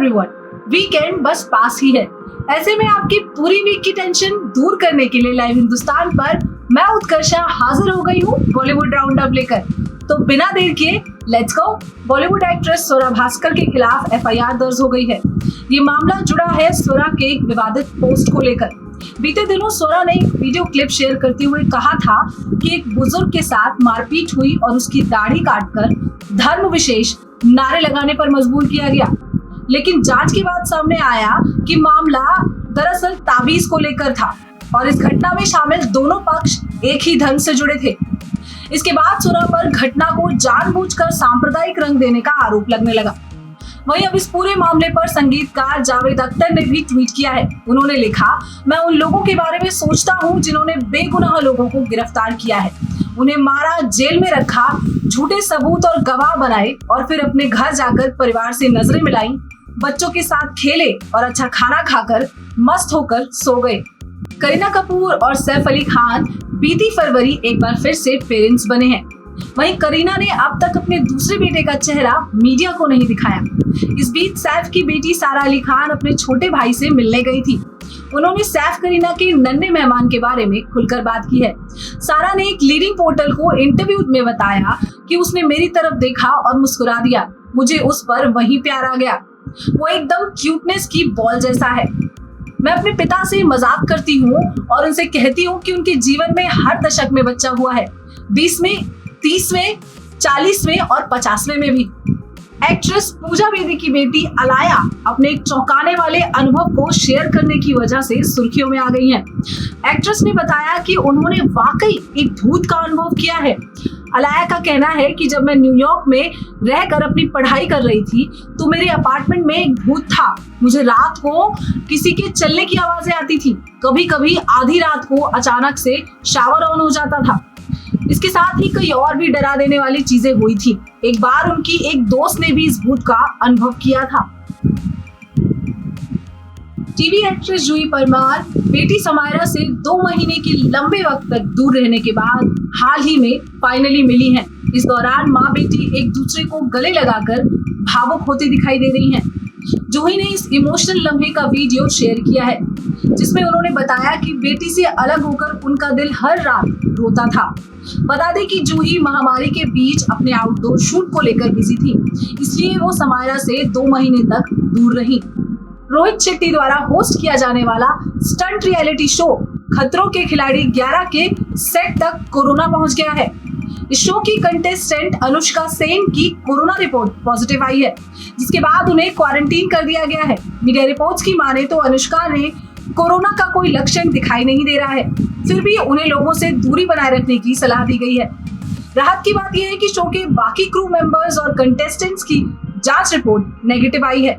Everyone, weekend बस पास ही है। ऐसे में आपकी पूरी वीक की टेंशन दूर करने के लिए लाइव हिंदुस्तान पर मैं उत्कर्षा हाजिर हो गई हूँ बॉलीवुड राउंड अप लेकर। तो बिना देर किए let's go. Bollywood actress Swara Bhaskar के खिलाफ एफआईआर दर्ज हो गई है। ये मामला जुड़ा है स्वरा के एक विवादित पोस्ट को लेकर। बीते दिनों स्वरा ने एक वीडियो क्लिप शेयर करते हुए कहा था कि एक बुजुर्ग के साथ मारपीट हुई और उसकी दाढ़ी काटकर धर्म विशेष नारे लगाने पर मजबूर किया गया। लेकिन जांच के बाद सामने आया कि मामला दरअसल ताबीज को लेकर था और इस घटना में शामिल दोनों पक्ष एक ही धर्म से जुड़े थे। इसके बाद स्वरा पर घटना को जानबूझकर सांप्रदायिक रंग देने का आरोप लगने लगा। वहीं अब इस पूरे मामले पर संगीतकार जावेद अख्तर ने भी ट्वीट किया है। उन्होंने लिखा, मैं उन लोगों के बारे में सोचता हूँ जिन्होंने बेगुनाह लोगों को गिरफ्तार किया है, उन्हें मारा, जेल में रखा, झूठे सबूत और गवाह बनाए और फिर अपने घर जाकर परिवार से नजरें मिलाई, बच्चों के साथ खेले और अच्छा खाना खाकर मस्त होकर सो गए। करीना कपूर और सैफ अली खान बीती फरवरी एक बार फिर से पेरेंट्स बने हैं। वहीं करीना ने अब तक अपने दूसरे बेटे का चेहरा मीडिया को नहीं दिखाया। इस बीच सैफ की बेटी सारा अली खान अपने छोटे भाई से मिलने गई थी। उन्होंने सैफ करीना के नन्हे मेहमान के बारे में खुलकर बात की है। सारा ने एक लीडिंग पोर्टल को इंटरव्यू में बताया कि उसने मेरी तरफ देखा और मुस्कुरा दिया, मुझे उस पर वही प्यार आ गया। वो एकदम क्यूटनेस की बॉल जैसा है। मैं अपने पिता से मजाक करती हूँ और उनसे कहती हूँ कि उनके जीवन में हर दशक में बच्चा हुआ है, 20वें, 30वें, 40वें और 50वें में भी। एक्ट्रेस पूजा बेदी की बेटी अलाया अपने एक चौंकाने वाले अनुभव को शेयर करने की वजह से सुर्खियों में आ गई हैं। एक्ट्रेस ने बताया कि उन्होंने वाकई एक भूत का अनुभव किया है। अलाया का कहना है कि जब मैं न्यूयॉर्क में रहकर अपनी पढ़ाई कर रही थी तो मेरे अपार्टमेंट में एक भूत था। मुझे रात को किसी के चलने की आवाजें आती थी, कभी कभी आधी रात को अचानक से शावर ऑन हो जाता था। इसके साथ ही कई और भी डरा देने वाली चीजें हुई थी। एक बार उनकी एक दोस्त ने भी इस भूत का अनुभव किया था। टीवी एक्ट्रेस जूही परमार बेटी समायरा से 2 महीने के लंबे वक्त तक दूर रहने के बाद हाल ही में फाइनली मिली हैं। इस दौरान माँ बेटी एक दूसरे को गले लगाकर भावुक होती दिखाई दे रही हैं। जूही ने इस इमोशनल लम्हे का वीडियो शेयर किया है जिसमें उन्होंने बताया कि बेटी से अलग होकर उनका दिल हर रात रोता था। बता दें कि जूही महामारी के बीच अपने आउटडोर शूट को लेकर बिजी थी, इसलिए वो समायरा से 2 महीने तक दूर रही। रोहित शेट्टी द्वारा होस्ट किया जाने वाला स्टंट रियलिटी शो खतरों के खिलाड़ी 11 के सेट तक कोरोना पहुंच गया है। इस शो की कंटेस्टेंट अनुष्का सेन की कोरोना रिपोर्ट पॉजिटिव आई है, जिसके बाद उन्हें क्वारंटीन कर दिया गया है। मीडिया रिपोर्ट्स की माने तो अनुष्का ने कोरोना का कोई लक्षण दिखाई नहीं दे रहा है, फिर भी उन्हें लोगों से दूरी बनाए रखने की सलाह दी गई है। राहत की बात यह है कि शो के बाकी क्रू मेंबर्स और कंटेस्टेंट्स की जांच रिपोर्ट नेगेटिव आई है।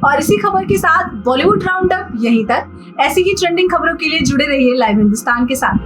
और इसी खबर के साथ बॉलीवुड राउंड अप यहीं तक। ऐसी ही ट्रेंडिंग खबरों के लिए जुड़े रहिए लाइव हिंदुस्तान के साथ।